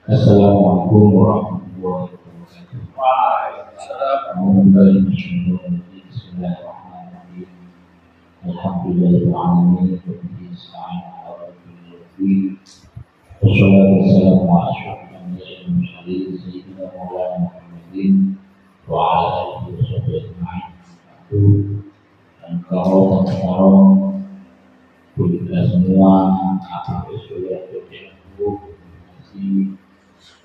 Assalamualaikum warahmatullahi wabarakatuh. Bismillahirrahmanirrahim. Alhamdulillahirabbil alamin. Wassalatu wassalamu ala asyrofil anbiya'i wal mursalin sayyidina Maulana Muhammadin wa ala alihi wa sahbihi ajma'in. Dan kalau kita semua apa sudah berjaya masih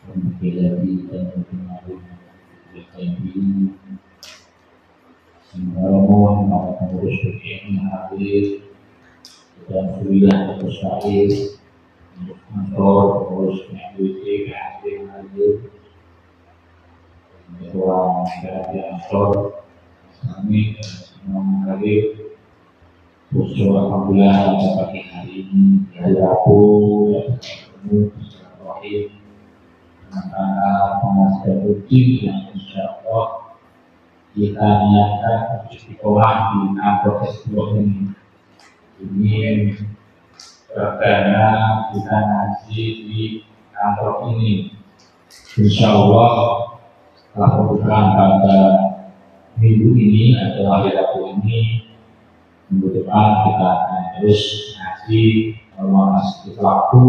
menjadi dan mengenali ini semua para pengurus PKN yang hadir dan kuliah atau syair untuk kantor pengurus PKWT yang hadir ketua masyarakat kantor kami semua hadir. Alhamdulillah pada pagi hari ini hari Rabu bertemu silaturahim antara penasihat rutin yang insya Allah kita niatkan istiqomah di kantor tersebut ini perdana kita ngaji di kantor ini. Insya Allah setelah pembukaan pada minggu ini atau hari Rabu ini, minggu depan kita akan terus ngaji meluangkan waktu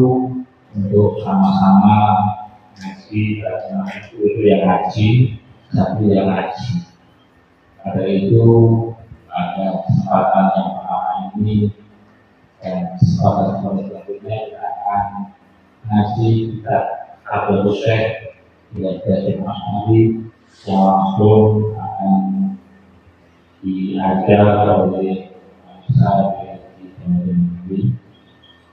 untuk sama-sama ngaji itu yang ngaji, satu yang ngaji. Pada itu ada kesempatan yang pertama ini dan kesempatan selanjutnya kita akan ngaji kita Abdul Syekh Syekh Mas Nabi yang langsung akan diajar oleh saya di Negeri.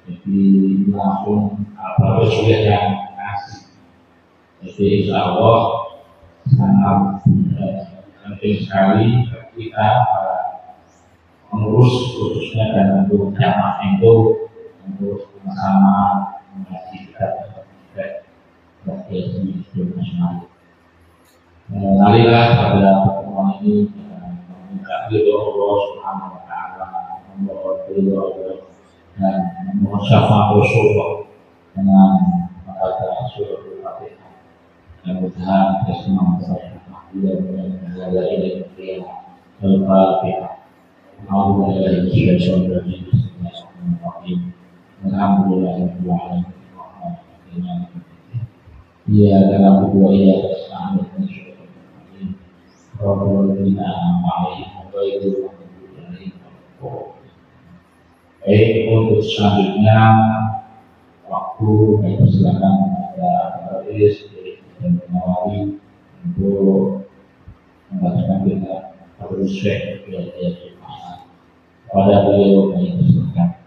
Jadi langsung apa sudah yang ngasih. Jadi insya Allah sangat penting sekali kita mengurus khususnya dan untuk jamaah itu untuk bersama mengaji kita sebagai nasional. Marilah pada pertemuan ini meminta ridho Allah Subhanahu wa taala, memohon ridho Allah dan memohon syafaat Rasulullah dengan membaca surah Al-Fatihah. Mudah-mudahan kita semua bisa menghadiri ini Al-Fatihah. Alhamdulillah Alhamdulillah ya dalam kedua ya untuk selanjutnya waktu kita silakan ada Aris dan Nawawi untuk membacakan kita Abdul Syekh pada beliau kami silakan.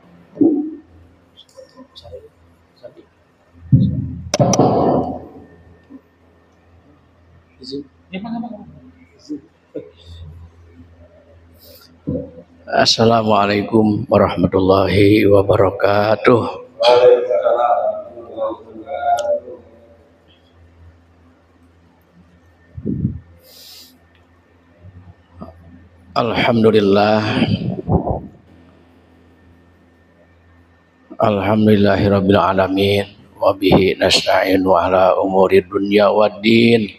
Assalamualaikum warahmatullahi wabarakatuh. Alhamdulillah. Alhamdulillahirabbil alamin wa bihi nasta'inu ala umuri dunya waddin.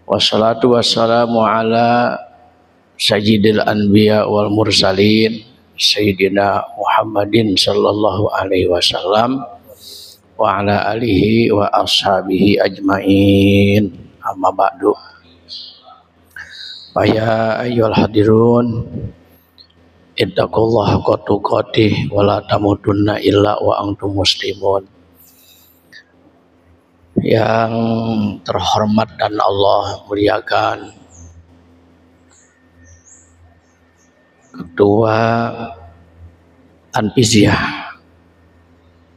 Wassalatu wassalamu ala sayyidil anbiya wal mursalin sayyidina Muhammadin sallallahu alaihi wasallam wa ala alihi wa ashabihi ajmain. Amma ba'du. Ya ayyuhal hadirun ittaqullaha haqqa tuqatih wa la tamutunna illa wa antum muslimun. Yang terhormat dan Allah muliakan Ketua Anpiziyah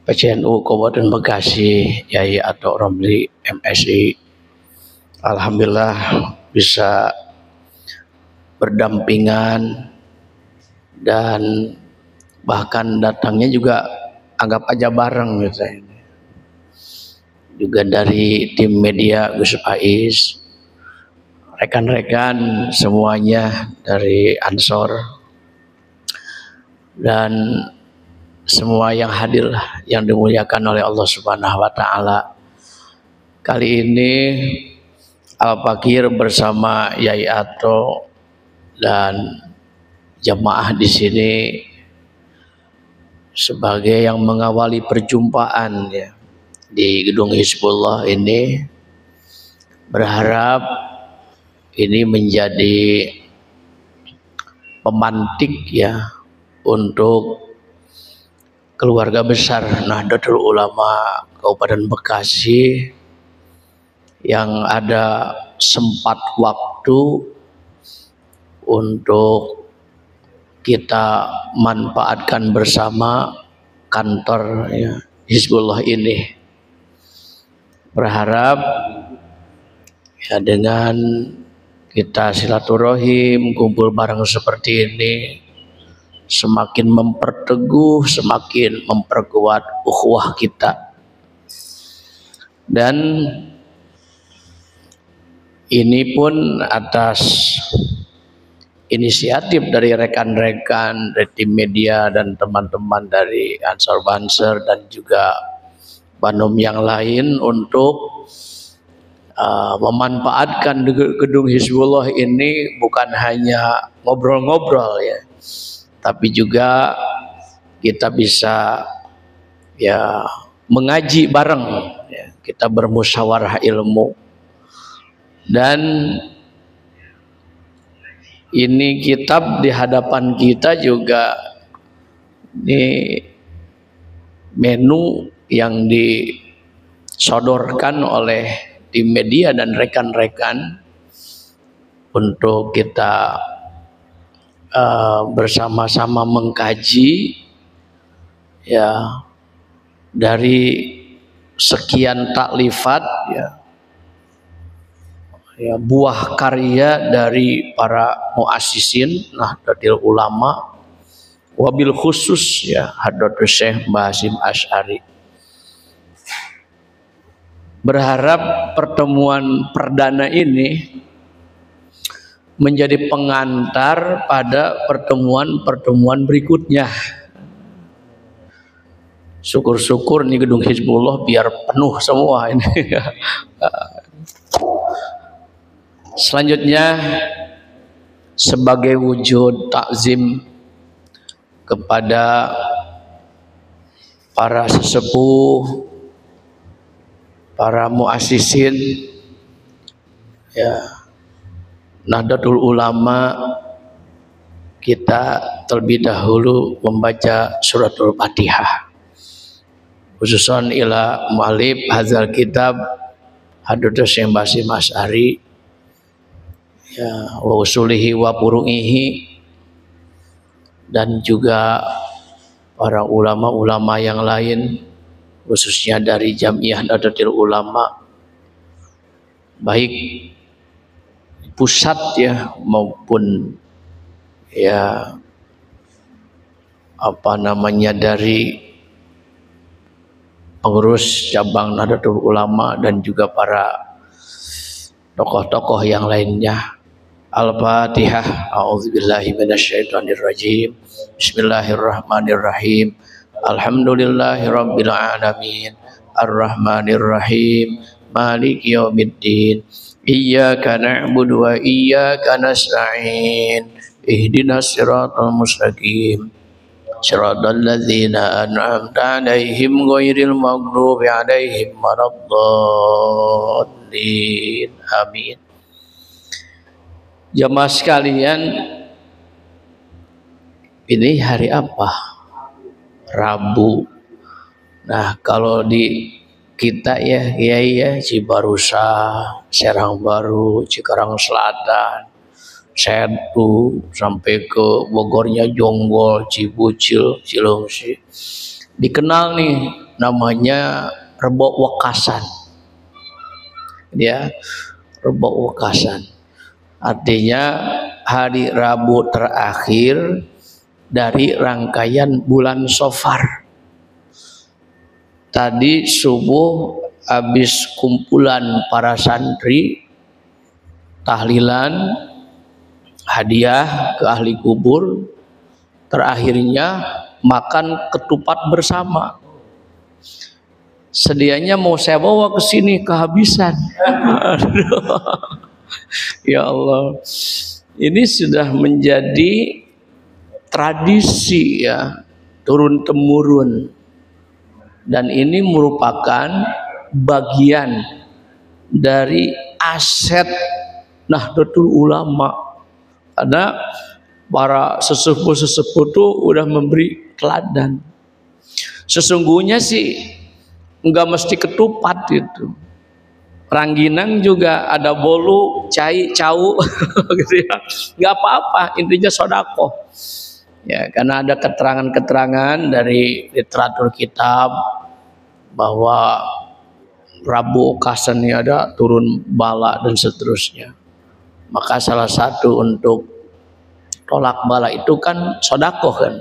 PCNU Kabupaten Bekasi Yai Atok Romli MSI. Alhamdulillah bisa berdampingan dan bahkan datangnya juga anggap aja bareng gitu. Juga dari tim media Gus Faiz, rekan-rekan semuanya dari Ansor dan semua yang hadir yang dimuliakan oleh Allah Subhanahu wa taala. Kali ini Al-Fakir bersama Yai Ato dan jamaah di sini sebagai yang mengawali perjumpaan ya di gedung Hizbullah ini, berharap ini menjadi pemantik ya untuk keluarga besar Nahdlatul Ulama Kabupaten Bekasi yang ada sempat waktu untuk kita manfaatkan bersama kantor ya, Hizbullah ini. Berharap ya dengan kita silaturahim kumpul bareng seperti ini semakin memperteguh, semakin memperkuat ukhuwah kita. Dan ini pun atas inisiatif dari rekan-rekan dari tim media dan teman-teman dari Ansar Banser dan juga Banom yang lain untuk memanfaatkan gedung Hizbullah ini bukan hanya ngobrol-ngobrol ya, tapi juga kita bisa ya mengaji bareng ya, kita bermusyawarah ilmu. Dan ini kitab di hadapan kita juga ini menu yang disodorkan oleh tim media dan rekan-rekan untuk kita bersama-sama mengkaji ya dari sekian taklifat ya buah karya dari para muassisin Nahdlatul Ulama, wabil khusus ya Hadratus Syekh Mbah Hasyim Asy'ari. Berharap pertemuan perdana ini menjadi pengantar pada pertemuan-pertemuan berikutnya. Syukur-syukur nih gedung Hizbullah biar penuh semua ini. Selanjutnya sebagai wujud takzim kepada para sesepuh, para muassisin ya Nahdlatul Ulama, kita terlebih dahulu membaca suratul Fatihah. Khususan ila mu'alif hadzal kitab Hadratus Syekh Mbah Hasyim Asy'ari ya wa usulihi wa furu'ihi, dan juga para ulama-ulama yang lain khususnya dari Jamiah Nahdlatul Ulama baik pusat ya maupun ya dari pengurus cabang Nahdlatul Ulama dan juga para tokoh-tokoh yang lainnya. Al-Fatihah. A'udzubillahi minasyaitonirrajim. Bismillahirrahmanirrahim. Alhamdulillahirabbil alamin. Arrahmanirrahim. Maliki yaumiddin. Iyyaka na'budu wa iyyaka nasta'in. Ihdinas siratal mustaqim. Siratal ladzina an'amta 'alaihim ghairil maghdubi 'alaihim waladdallin. Amin. Jamaah sekalian, ini hari apa? Rabu. Nah, kalau di kita ya Cibarusa, Serang Baru, Cikarang Selatan, Setu sampai ke Bogornya Jonggol, Cibucil, Cilengsi, dikenal nih namanya Rebo Wekasan. Ya, Rebo Wekasan. Artinya hari Rabu terakhir dari rangkaian bulan Safar. Tadi subuh habis kumpulan para santri, tahlilan, hadiah ke ahli kubur, terakhirnya makan ketupat bersama. Sedianya mau saya bawa ke sini kehabisan. Aduh. Ya Allah. Ini sudah menjadi tradisi ya, turun temurun. Dan ini merupakan bagian dari aset Nahdlatul Ulama. Karena para sesepuh-sesepuh itu udah memberi teladan. Sesungguhnya sih enggak mesti ketupat itu. Rangginang juga ada bolu, cai, cau gitu ya. Enggak apa-apa, intinya sedekah. Ya, karena ada keterangan-keterangan dari literatur kitab bahwa Rabu Kasan ini ada turun bala dan seterusnya. Maka salah satu untuk tolak bala itu kan sedekah kan.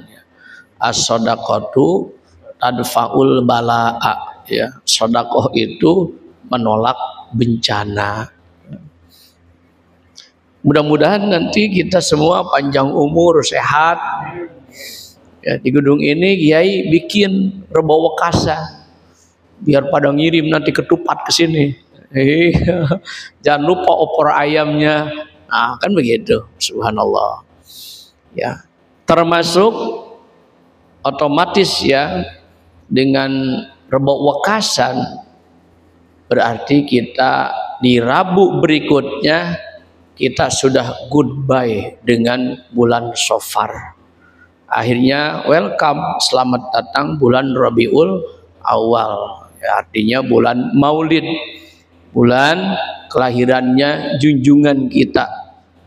As-shadaqatu tadfa'ul bala'a, ya. Sedekah itu menolak bencana. Mudah-mudahan nanti kita semua panjang umur, sehat. Ya, di gedung ini Kiai bikin rebo wakasa biar pada ngirim nanti ketupat ke sini. Jangan lupa opor ayamnya. Nah, kan begitu. Subhanallah. Ya, termasuk otomatis ya, dengan rebo wakasan berarti kita di Rabu berikutnya kita sudah goodbye dengan bulan Safar. Akhirnya welcome, selamat datang bulan Rabiul Awal. Ya, artinya bulan Maulid, bulan kelahirannya junjungan kita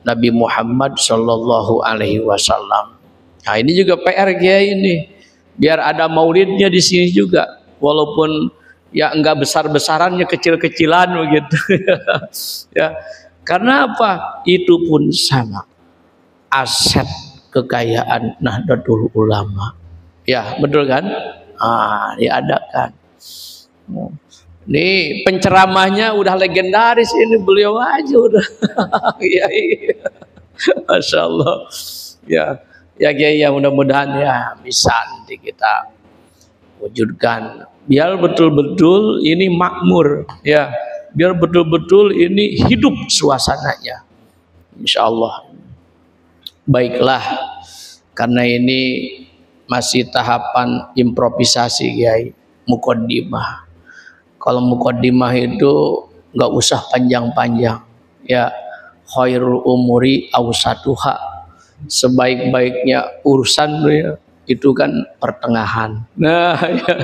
Nabi Muhammad Shallallahu Alaihi Wasallam. Nah, ini juga PR Kiai ini, biar ada maulidnya di sini juga, walaupun ya enggak besar-besarannya, kecil-kecilan begitu. Ya, karena apa? Itu pun sama aset kekayaan Nahdlatul Ulama. Ya, betul kan? Diadakan. Ini penceramahnya udah legendaris ini, beliau aja udah. Ya, Masya Allah. Ya Kiai, ya mudah-mudahan ya bisa nanti kita wujudkan. Biar betul-betul ini makmur, ya. Biar betul-betul ini hidup suasananya. Insya Allah. Baiklah, karena ini masih tahapan improvisasi Kiai, muqaddimah. Kalau muqaddimah itu nggak usah panjang-panjang, ya. Khairul umuri awsatuha, sebaik-baiknya urusan ya, itu kan pertengahan. Nah, ya.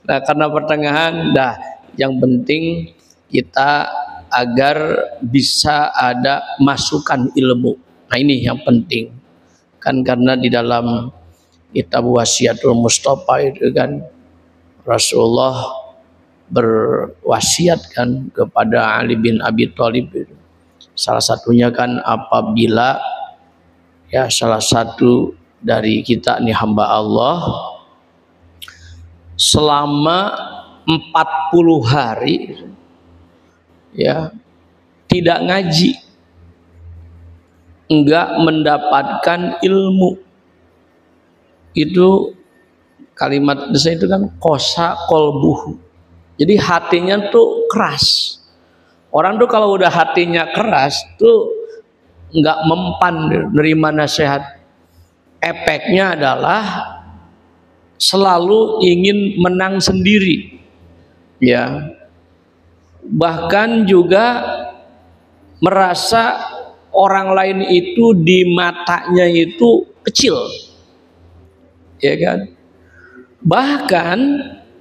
Nah, karena pertengahan, yang penting kita agar bisa ada masukan ilmu. Nah, ini yang penting. Kan karena di dalam kitab Wasiatul Mustafa itu kan Rasulullah berwasiat kan kepada Ali bin Abi Thalib. Salah satunya kan apabila ya salah satu dari kita nih hamba Allah selama 40 hari ya tidak ngaji, enggak mendapatkan ilmu, itu kalimat desa itu kan kosa kolbuhu. Jadi hatinya tuh keras. Orang tuh kalau udah hatinya keras tuh enggak mempan nerima nasihat. Efeknya adalah selalu ingin menang sendiri, ya. Bahkan juga merasa orang lain itu di matanya itu kecil, ya kan. Bahkan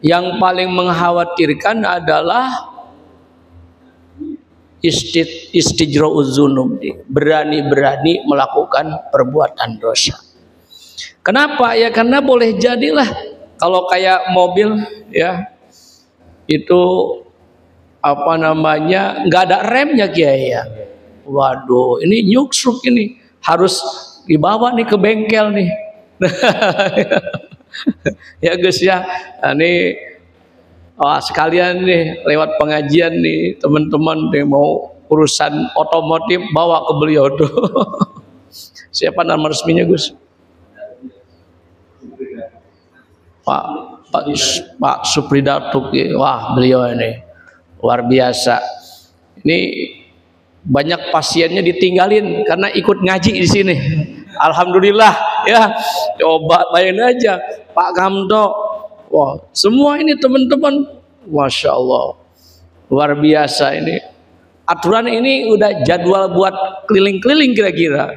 yang paling mengkhawatirkan adalah istijra'uz dzunub, berani-berani melakukan perbuatan dosa. Kenapa? Ya karena boleh jadilah kalau kayak mobil ya itu apa namanya nggak ada remnya Kiai ya. Waduh, ini nyuksuk ini harus dibawa nih ke bengkel nih. Ya guys ya, ini sekalian nih lewat pengajian nih teman-teman deh mau urusan otomotif bawa ke beliau tuh. Siapa nama resminya Gus? Pak Pak Supri Datuk, wah beliau ini luar biasa. Ini banyak pasiennya ditinggalin karena ikut ngaji di sini. Alhamdulillah ya. Coba bayangin aja Pak Kamto. Wah, semua ini teman-teman, masya Allah, luar biasa ini. Aturan ini udah jadwal buat keliling-keliling kira-kira.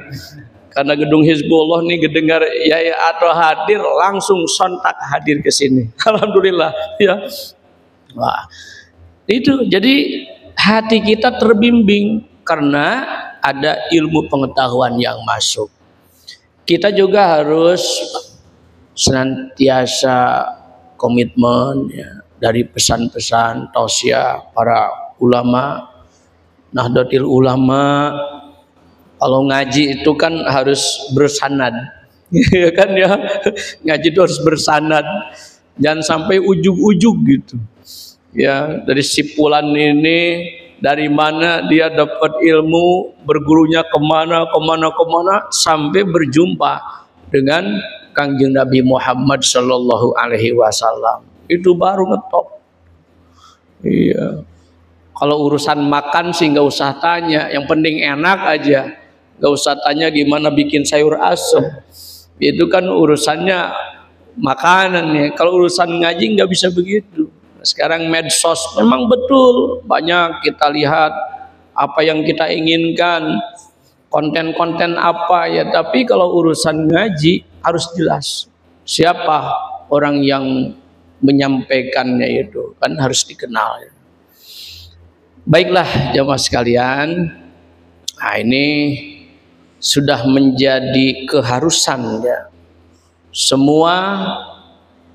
Karena gedung Hizbullah nih kedengar Yai Ato hadir, langsung sontak hadir ke sini. Alhamdulillah ya. Wah, itu jadi hati kita terbimbing karena ada ilmu pengetahuan yang masuk. Kita juga harus senantiasa komitmen ya, dari pesan-pesan tausiah para ulama, Nahdlatul Ulama. Kalau ngaji itu kan harus bersanad, ya kan ya. Ngaji itu harus bersanad, jangan sampai ujug-ujug gitu. Ya, dari si fulan ini dari mana dia dapat ilmu, bergurunya kemana sampai berjumpa dengan Kangjeng Nabi Muhammad Sallallahu Alaihi Wasallam. Itu baru ngetop. Iya. Kalau urusan makan sih nggak usah tanya, yang penting enak aja. Nggak usah tanya gimana bikin sayur asem. Itu kan urusannya makanan ya. Kalau urusan ngaji nggak bisa begitu. Sekarang medsos memang betul banyak kita lihat apa yang kita inginkan, konten-konten apa ya. Tapi kalau urusan ngaji harus jelas siapa orang yang menyampaikannya, itu kan harus dikenal. Baiklah jamaah sekalian, nah ini sudah menjadi keharusan ya, semua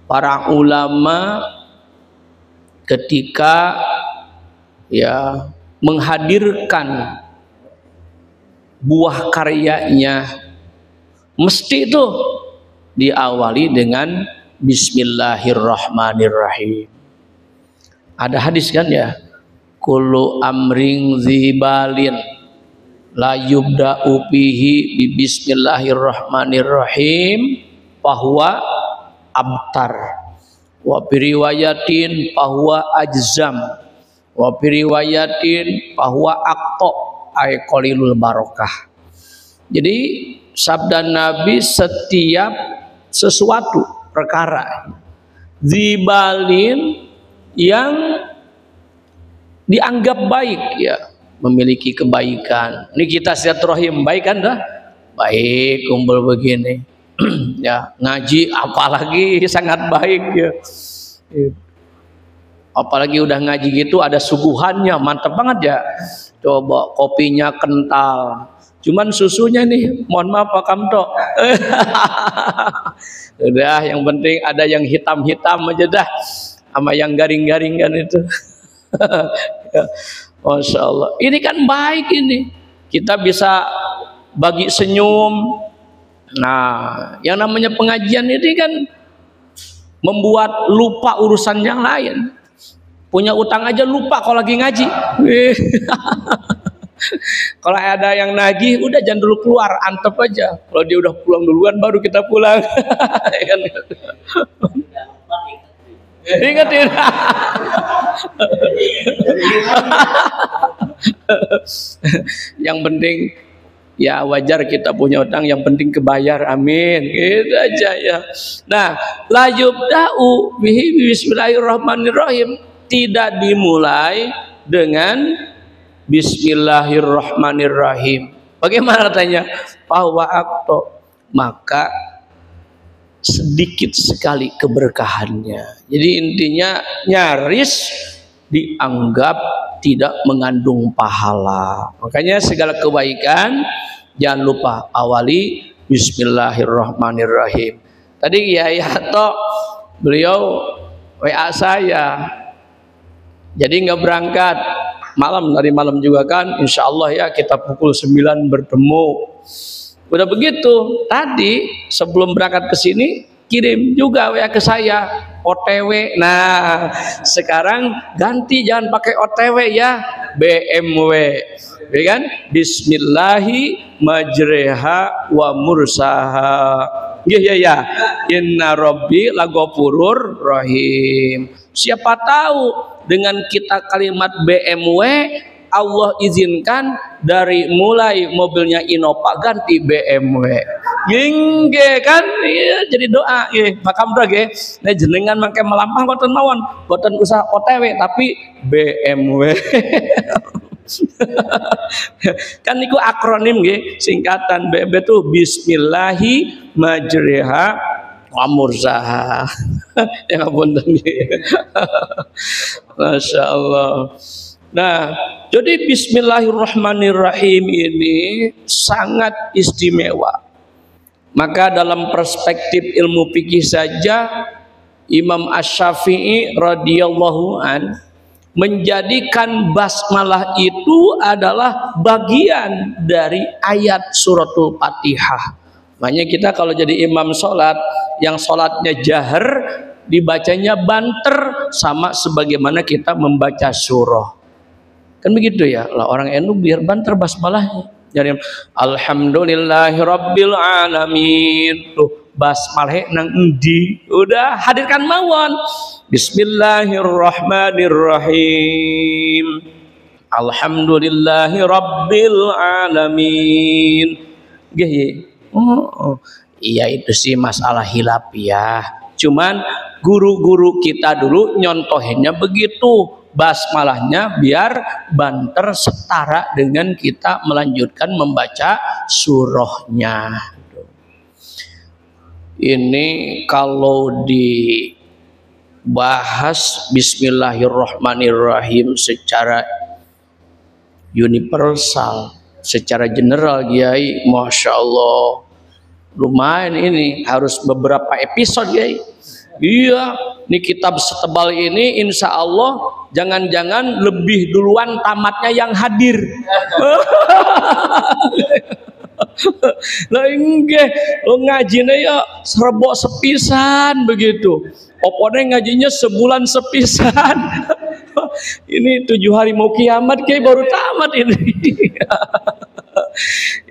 para ulama ketika ya menghadirkan buah karyanya mesti itu diawali dengan Bismillahirrahmanirrahim. Ada hadis kan ya, kullu amring zibalin la yubda'u bihi bi bismillahirrahmanirrahim fahuwa abtar wa biriwayatin fahuwa ajzam wa biriwayatin fahuwa aqta ay qalilul barakah. Jadi sabda Nabi, setiap sesuatu perkara zibalin yang dianggap baik ya, memiliki kebaikan. Ini kita silaturahim baik kan dah? Baik, kumpul begini. Ya, ngaji apalagi sangat baik ya. Apalagi udah ngaji gitu ada suguhannya, mantap banget ya. Coba kopinya kental. Cuman susunya nih, mohon maaf Pak Kamto. Udah, yang penting ada yang hitam-hitam aja dah, sama yang garing-garing kan itu. Ya, Masya Allah, ini kan baik ini. Kita bisa bagi senyum. Nah, yang namanya pengajian ini kan membuat lupa urusan yang lain. Punya utang aja lupa kalau lagi ngaji. Kalau ada yang nagih, udah jangan dulu keluar, antep aja. Kalau dia udah pulang duluan, baru kita pulang. Ingetin. Yang penting ya wajar kita punya utang, yang penting kebayar, amin. Gitu aja ya. Nah, la yubda'u bihi bismillahirrahmanirrahim, tidak dimulai dengan bismillahirrahmanirrahim. Bagaimana katanya? Bahwa akto, maka sedikit sekali keberkahannya. Jadi intinya nyaris dianggap tidak mengandung pahala. Makanya segala kebaikan jangan lupa awali bismillahirrahmanirrahim. Tadi Yai Ato beliau WA saya, jadi nggak berangkat malam, dari malam juga kan, insya Allah ya kita pukul 9 bertemu. Udah begitu, tadi sebelum berangkat ke sini kirim juga WA ke saya, OTW. Nah, sekarang ganti, jangan pakai OTW ya, BMW. Ya kan? Bismillahi majreha wa mursaha. Ya. Inna Rabbi lagofurur rahim. Siapa tahu dengan kita kalimat BMW Allah izinkan dari mulai mobilnya Innova ganti BMW. Gingge kan iya jadi doa nggih pakamra nggih nek jenengan mangke melampah boten mawon boten usah OTW tapi BMW. Kan niku akronim nggih singkatan BMW tuh bismillahi majriha wa mursaha. Ya ngapunten nggih. Masya Allah. Nah, jadi bismillahirrahmanirrahim ini sangat istimewa. Maka dalam perspektif ilmu fikih saja Imam Asy-Syafi'i radhiyallahu an menjadikan basmalah itu adalah bagian dari ayat suratul Fatihah. Makanya kita kalau jadi imam sholat yang sholatnya jahar dibacanya banter sama sebagaimana kita membaca surah. Kan begitu ya, lah orang NU biar banter basmalahnya. Jadi alhamdulillahirabbil alamin. Tuh basmalah nang endi? Udah hadirkan mawon. Bismillahirrahmanirrahim. Alhamdulillahirabbil alamin. Nggih. Iya itu sih masalah hilafiah. Cuman guru-guru kita dulu nyontohinnya begitu. Basmalahnya biar banter setara dengan kita melanjutkan membaca surahnya. Ini kalau dibahas bismillahirrahmanirrahim secara universal, secara general Kiai, Masya Allah lumayan ini harus beberapa episode Kiai. Iya, ini kitab setebal ini insya Allah jangan-jangan lebih duluan tamatnya yang hadir. Lah enggak, lo ngajinya ya serbok sepisan begitu. Opone ngajinya sebulan sepisan. Ini 7 hari mau kiamat kayak baru tamat ini.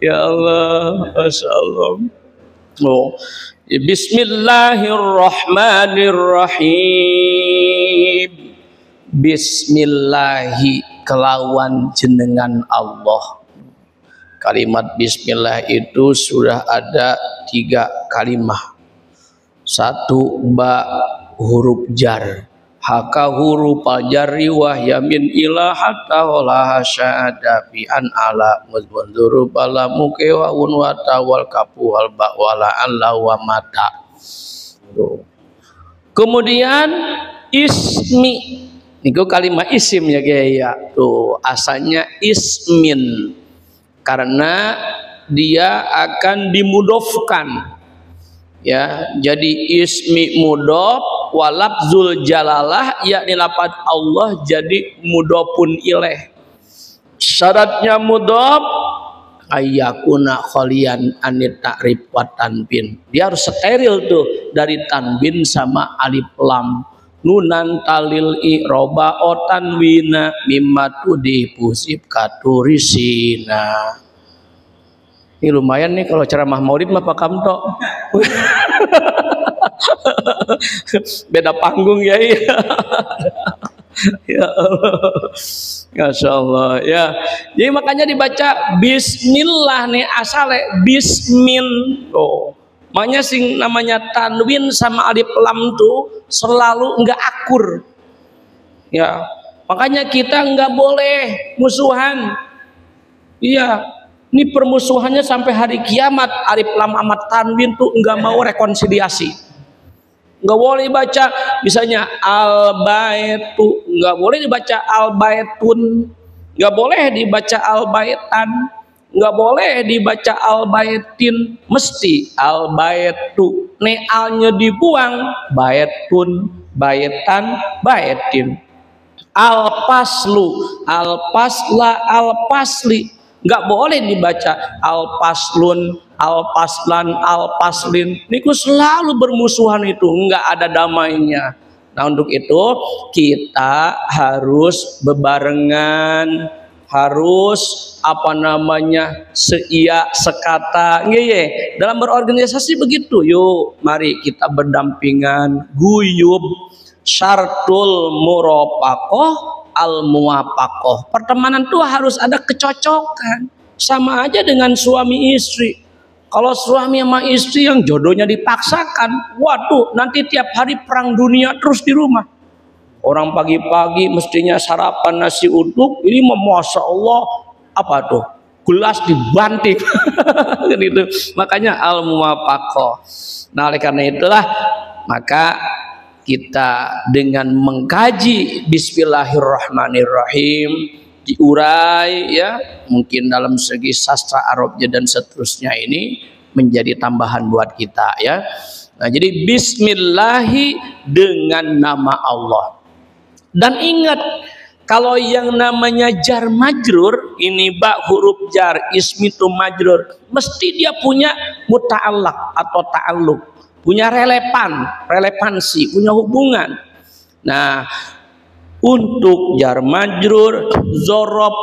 Ya Allah, Masya Allah. Oh. Bismillahirrahmanirrahim. Bismillahi kelawan jenengan Allah. Kalimat bismillah itu sudah ada 3 kalimah. 1 ba huruf jar. Haka huruf al-jarri wa yamin ila hatta wala syahada fi an ala muzbunduru bala mukewa wa tawal kapu wal ba wala alla wa mata. Kemudian ismi niku kalimat isim ya gaya. Tuh asalnya ismin karena dia akan dimudofkan. Ya, jadi ismi mudhof walafzul jalalah yakni lafaz Allah jadi mudhofun ilaih. Syaratnya mudhof ayyakuna khalian anit ta'rif wa tanbin. Dia harus steril tuh dari tanbin sama alif lam. Nunan talil i'roba o tanwina mimma tudih pusib katurisina. Ini lumayan nih kalau ceramah maulid mah Pak Kamto. Beda panggung ya. Ya Allah. Masya Allah ya. Jadi makanya dibaca bismillah nih asale bismin. Oh. Makanya sing namanya tanwin sama alif lam tuh selalu enggak akur. Ya. Makanya kita enggak boleh musuhan. Iya. Ini permusuhannya sampai hari kiamat. Alif lam amat tanwin tuh enggak mau rekonsiliasi. Enggak boleh baca misalnya al-baitu, enggak boleh dibaca al-baitun, enggak boleh dibaca al-baitan, enggak boleh dibaca al-baitin, mesti al-baitu. Nealnya dibuang, baitun, baitan, baitin. Al-paslu, al-pasla, al-pasli. Nggak boleh dibaca al-paslun, al-paslan, al-paslin. Niku selalu bermusuhan itu, nggak ada damainya. Nah untuk itu kita harus bebarengan harus apa namanya seia sekata nggih. Dalam berorganisasi begitu. Yuk mari kita berdampingan, guyub, syartul murafaqah al muwafaqah. Pertemanan itu harus ada kecocokan. Sama aja dengan suami istri. Kalau suami sama istri yang jodohnya dipaksakan, waduh, nanti tiap hari perang dunia terus di rumah. Orang pagi-pagi mestinya sarapan nasi uduk, ini masya Allah apa tuh? Gelas dibanting. Gitu. Makanya al muwafaqah. Nah, oleh karena itulah maka kita dengan mengkaji Bismillahirrahmanirrahim, diurai ya, mungkin dalam segi sastra Arabnya dan seterusnya, ini menjadi tambahan buat kita ya. Nah, jadi Bismillahi dengan nama Allah. Dan ingat, kalau yang namanya jar majrur ini huruf jar, ismi itu majrur, mesti dia punya muta'allaq atau ta'alluq, punya relevansi, punya hubungan. Nah, untuk jar majrur, zorob,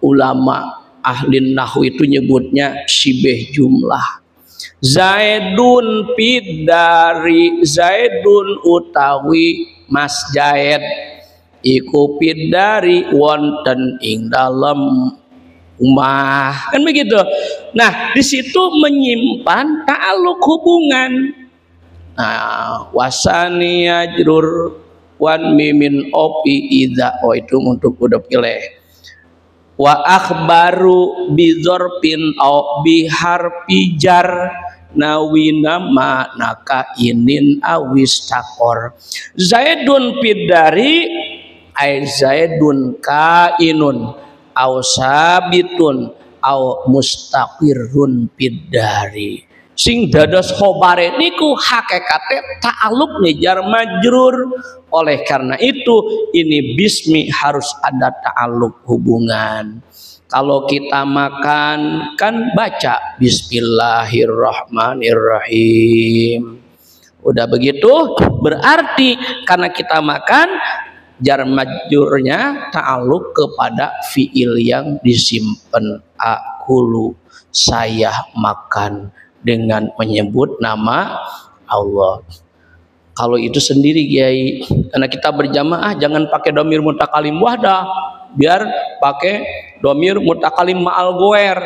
ulama ahli nahwu itu nyebutnya syibeh jumlah. Zaidun pidari, Zaidun utawi Mas Zaid iku pidari wonten ing dalem umah, kan begitu. Nah, di situ menyimpan ta'aluk hubungan. Nah, wasani ajrur wan mimin opi idza, itu untuk udah pilih. Wa akhbaru bizorpin au biharfi jar nawi nama naka inin awis takor. Zaidun pidari ay Zaidun kainun au sabitun au mustaqirrun pidari. Sing dados khobare niku hakikate ta'alluq jar majrur. Oleh karena itu ini bismi harus ada ta'alluq hubungan. Kalau kita makan kan baca Bismillahirrahmanirrahim. Udah begitu berarti karena kita makan jar majrurnya ta'alluq kepada fiil yang disimpan. Akulu, saya makan dengan menyebut nama Allah. Kalau itu sendiri Kiai, karena kita berjamaah jangan pakai domir mutakalim wahdah, biar pakai domir mutakalim ma'al goer.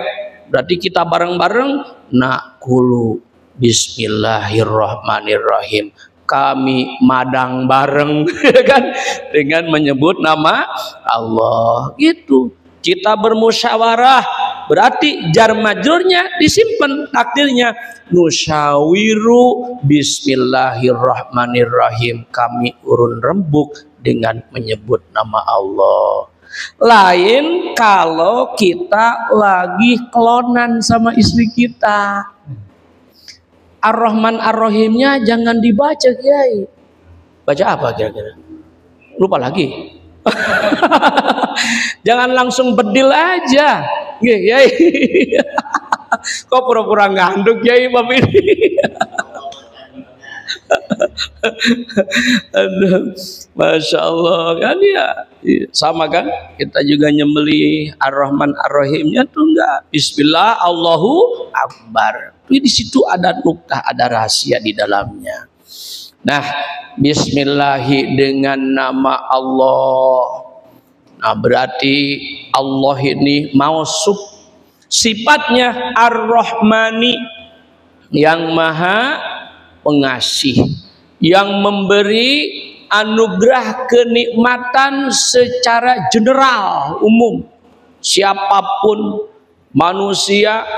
Berarti kita bareng-bareng nakulu Bismillahirrahmanirrahim, kami madang bareng kan dengan menyebut nama Allah gitu. Kita bermusyawarah, berarti jar majrurnya disimpan takdirnya. Nusyawiru Bismillahirrahmanirrahim, kami urun rembuk dengan menyebut nama Allah. Lain kalau kita lagi kelonan sama istri kita, Ar-Rahman Ar-Rahimnya jangan dibaca Kiai. Baca apa kira-kira? Lupa lagi. Jangan langsung bedil aja. Kiai. Kok pura-pura nganduk Kiai bab ini. Aduh, Masya Allah kan ya. Sama kan, kita juga nyembeli Ar-Rahman Ar-Rahimnya tuh enggak Bismillah Allahu Akbar. Tapi di situ ada nuktah, ada rahasia di dalamnya. Nah, Bismillahi dengan nama Allah. Nah, berarti Allah ini mausuf, sifatnya Ar-Rahmani, yang maha pengasih, yang memberi anugerah kenikmatan secara general, umum. Siapapun, manusia,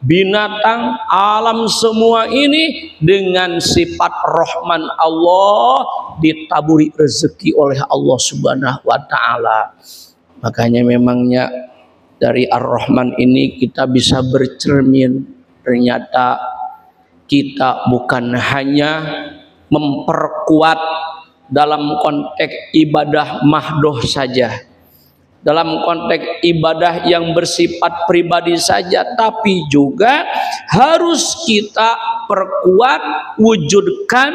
binatang, alam semua ini dengan sifat Rahman Allah ditaburi rezeki oleh Allah Subhanahu wa Ta'ala. Makanya memangnya dari Ar-Rahman ini kita bisa bercermin, ternyata kita bukan hanya memperkuat dalam konteks ibadah mahdoh saja, dalam konteks ibadah yang bersifat pribadi saja, tapi juga harus kita perkuat, wujudkan,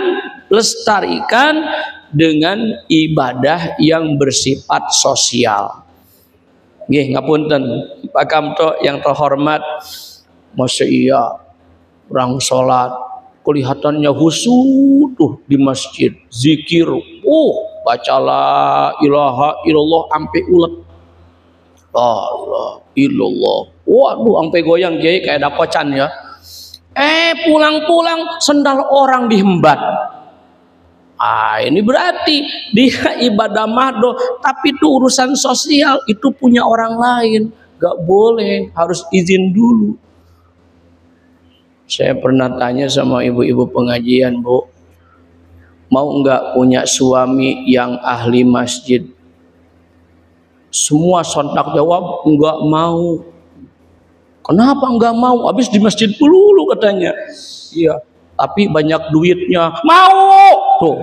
lestarikan dengan ibadah yang bersifat sosial. Nggih, ngapunten Pak Kamto yang terhormat. Masya iya, orang sholat kelihatannya khusyuk tuh di masjid, zikir, baca la ilaha illallah ampe ulet, la ilaha illallah, waduh ampe goyang kiai kayak dakocan ya. Pulang-pulang sendal orang dihembat. Ini berarti dia ibadah mahdoh, tapi itu urusan sosial, itu punya orang lain, gak boleh, harus izin dulu. Saya pernah tanya sama ibu-ibu pengajian, Bu, mau nggak punya suami yang ahli masjid? Semua sontak jawab nggak mau. Kenapa nggak mau? Habis di masjid dulu katanya. Iya, tapi banyak duitnya. Mau tuh.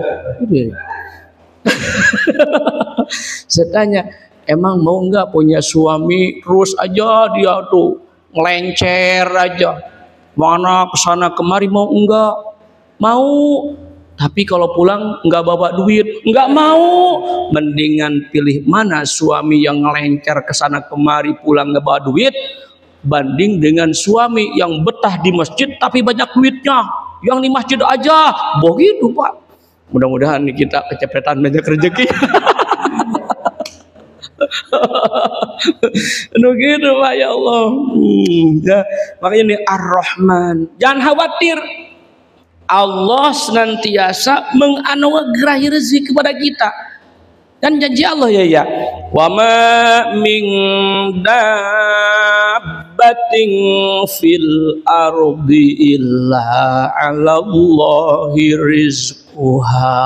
Saya tanya, emang mau nggak punya suami terus aja dia tuh ngelencer aja? Mana kesana kemari, mau enggak? Mau. Tapi kalau pulang enggak bawa duit, enggak mau. Mendingan pilih mana suami yang ngelencer kesana kemari pulang enggak bawa duit, banding dengan suami yang betah di masjid tapi banyak duitnya, yang di masjid aja. Begitu Pak. Mudah-mudahan kita kecepetan banyak rezeki. Gitu Pak, ya Allah. Ya, makanya ini Ar-Rahman. Jangan khawatir, Allah senantiasa menganugerahi rezeki kepada kita. Dan janji Allah ya, wa ma min dabbatin fil ardi illa 'alallahi rizquha.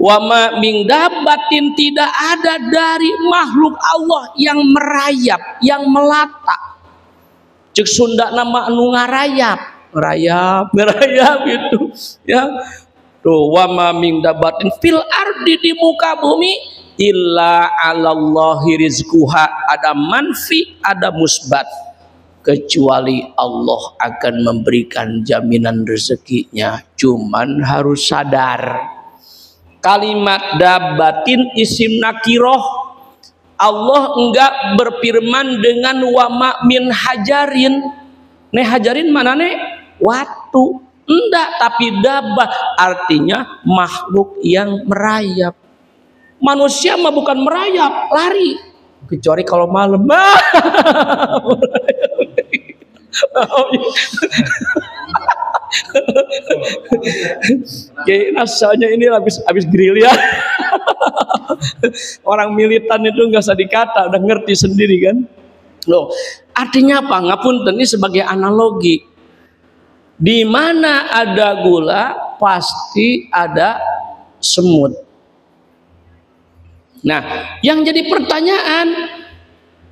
Wa ma min dabbatin, tidak ada dari makhluk Allah yang merayap, yang melata. Cek Sunda nama anu ngarayap, merayap itu ya. Tuh, wa ma min dabbatin fil ardi, di muka bumi, illa 'alallahi rizquha, ada manfi, ada musbat, kecuali Allah akan memberikan jaminan rezekinya. Cuman harus sadar, kalimat dabbatin isim nakiroh. Allah enggak berfirman dengan wama min hajarin. Hajarin mana watu. Enggak, tapi dabbah artinya makhluk yang merayap. Manusia mah bukan merayap, lari. Kecuali kalau malam. Kayak asalnya ini habis grill ya. Orang militan itu nggak usah dikata, udah ngerti sendiri kan. Loh, artinya apa? Ngapunten, ini sebagai analogi. Di mana ada gula pasti ada semut. Nah, yang jadi pertanyaan,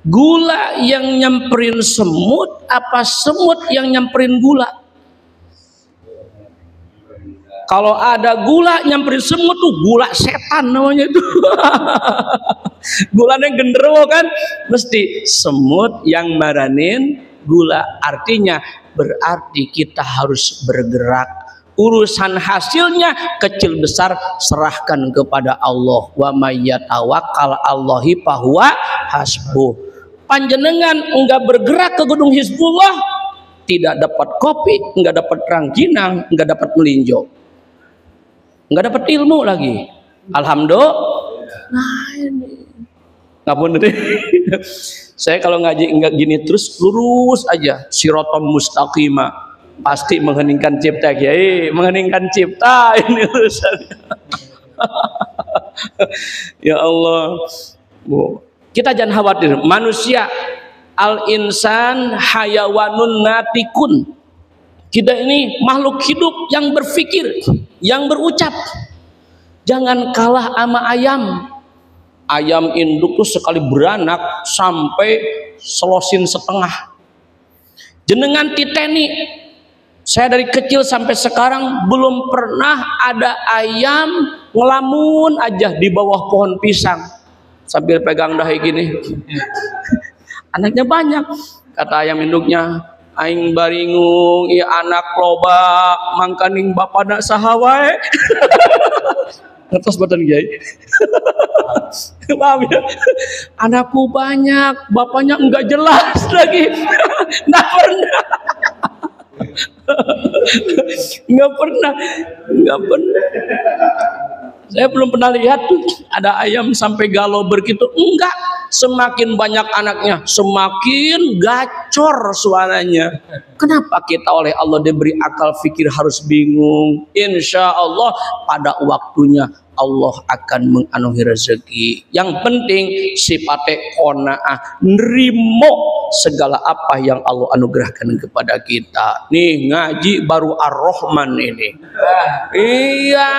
gula yang nyamperin semut apa semut yang nyamperin gula? Kalau ada gula nyamperin semut tuh gula setan namanya itu. Gulanya genderuwo kan, mesti semut yang maranin gula. Artinya berarti kita harus bergerak. Urusan hasilnya kecil besar serahkan kepada Allah. Wa may yatawakkal 'alallahi fahuwa hasbuh. Panjenengan enggak bergerak ke Gunung Hizbullah, tidak dapat kopi, enggak dapat rangginang, enggak dapat melinjo, nggak dapat ilmu lagi. Alhamdulillah. Nah ini ngapun deh. Saya kalau ngaji enggak gini terus lurus aja, siratal mustaqimah, pasti mengheningkan cipta Kiai, mengheningkan cipta ini urusannya. Ya Allah, Bu. Kita jangan khawatir. Manusia al insan hayawanun natikun. Kita ini makhluk hidup yang berpikir, yang berucap. Jangan kalah sama ayam. Ayam induk tuh sekali beranak sampai selosin setengah. Jenengan titeni, saya dari kecil sampai sekarang belum pernah ada ayam ngelamun aja di bawah pohon pisang sambil pegang dahi gini. Anaknya banyak. Kata ayam induknya, aing baringung ieu anak loba mangkaning bapada saha wae. Ngertos badan Kiai. Paham ya? Anakku banyak, bapaknya enggak jelas lagi. Enggak pernah. Enggak pernah. Saya belum pernah lihat tuh ada ayam sampai galau begitu. Enggak, semakin banyak anaknya, semakin gacor suaranya. Kenapa kita oleh Allah diberi akal fikir harus bingung? Insya Allah pada waktunya Allah akan menganugerahkan rezeki. Yang penting sifatnya qanaah, nerimo segala apa yang Allah anugerahkan kepada kita. Nih ngaji baru Ar-Rahman ini. Iya.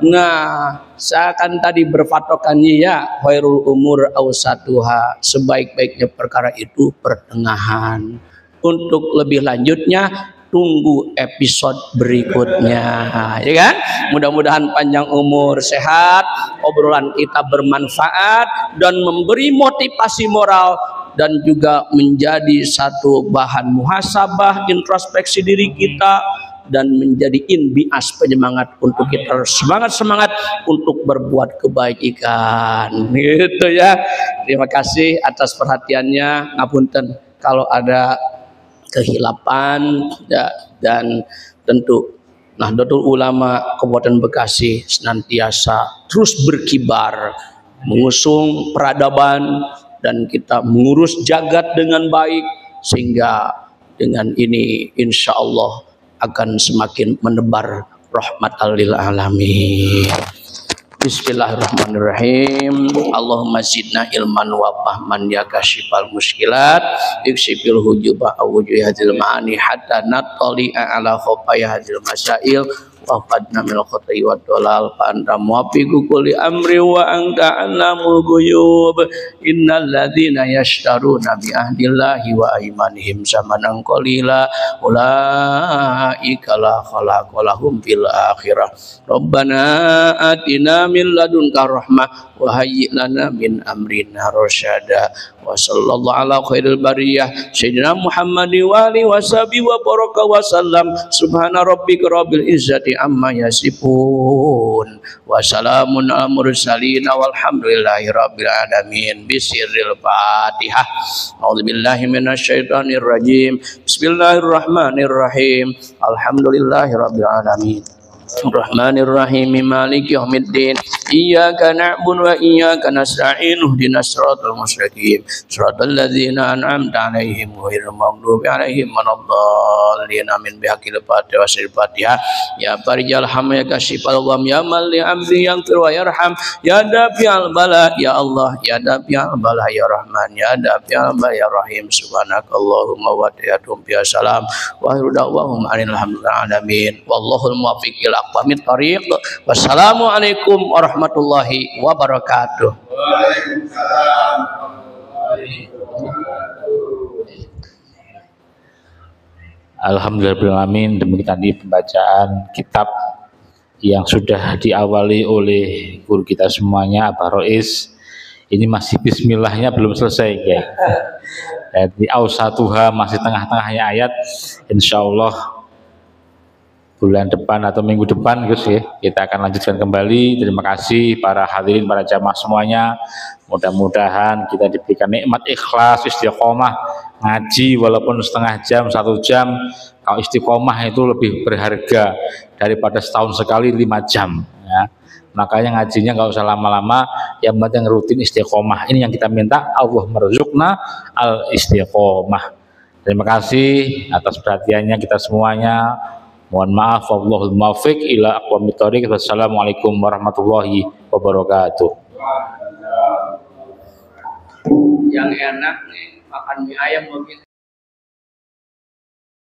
Nah, saya kan tadi berpatokannya ya khairul umur awsatuha, sebaik-baiknya perkara itu pertengahan. Untuk lebih lanjutnya tunggu episode berikutnya, ya kan? Mudah-mudahan panjang umur, sehat, obrolan kita bermanfaat dan memberi motivasi moral dan juga menjadi satu bahan muhasabah, introspeksi diri kita dan menjadi inbias penyemangat untuk kita semangat untuk berbuat kebaikan. Gitu ya. Terima kasih atas perhatiannya. Ngapunten kalau ada kehilapan ya, dan tentu Nahdlatul Ulama Kabupaten Bekasi senantiasa terus berkibar mengusung peradaban dan kita mengurus jagat dengan baik sehingga dengan ini insya Allah akan semakin menebar rahmatan lil alamin. Bismillahirrahmanirrahim. Allahumma zidna ilman wa fahman ya kasyifal muskilat iksifil hujuba awujihadil ma'ani hatta nattali'a ala khofayahadil masyail wa fadna minal khotai wa dolal fa anta muwafiqu kulli amri wa anta alamul ghuyub innal ladzina yashtaruna bi ahdillahi wa aymanihim zamanan qalila ulaika la khalaqa lahum fil akhirah rabbana atina min ladunka rahmah wa hayyi lana min amrina rasyada wa sallallahu ala khairil bariyah sayyidina Muhammadin wa alihi washabihi wa baraka wa sallam subhana rabbika rabbil izzati amma yasifun wa salamun al mursalin walhamdulillahi rabbil alamin bisirril fatihah a'udzubillahi minasyaitonir rajim bismillahirrahmanirrahim alhamdulillahi rabbil alamin Rahmanir-Rahim Maliki Yaumiddin Iyyaka na'budu wa iyyaka nasta'in ihdinas siratal mustaqim siratal ladzina an'amta 'alaihim ghairil maghdubi 'alaihim waladdallin amin bihaqqil fatihah ya farijal ham ya kasyifal gham ya man li amri yaghfir wa yarham ya dafi'al bala ya Allah ya dafi'al bala ya Rahman ya dafi'al bala ya Rahim subhanakallahumma wa ta'ala ya salam wa akhiru da'wahum alhamdulillahi alamin wallahul muwaffiq ila aqwamit thariq. Wassalamualaikum warahmatullahi wabarakatuh. Waalaikumsalam. Alhamdulillahirrahmanirrahim. Demikian tadi pembacaan kitab yang sudah diawali oleh guru kita semuanya Abah Rois. Ini masih bismillahnya belum selesai guys. Jadi awsatuha masih tengah-tengahnya ayat. Insyaallah bulan depan atau minggu depan Gus ya, kita akan lanjutkan kembali. Terima kasih para hadirin, para jamaah semuanya. Mudah-mudahan kita diberikan nikmat ikhlas, istiqomah ngaji walaupun setengah jam, 1 jam. Kalau istiqomah itu lebih berharga daripada setahun sekali 5 jam ya. Makanya ngajinya nggak usah lama-lama, yang penting rutin istiqomah. Ini yang kita minta, Allah merzukna al istiqomah. Terima kasih atas perhatiannya kita semuanya. Mohon maaf, wallahul muwaffiq ila aqwamit thoriq. Wassalamualaikum warahmatullahi wabarakatuh. Yang enak nih makan mie ayam mungkin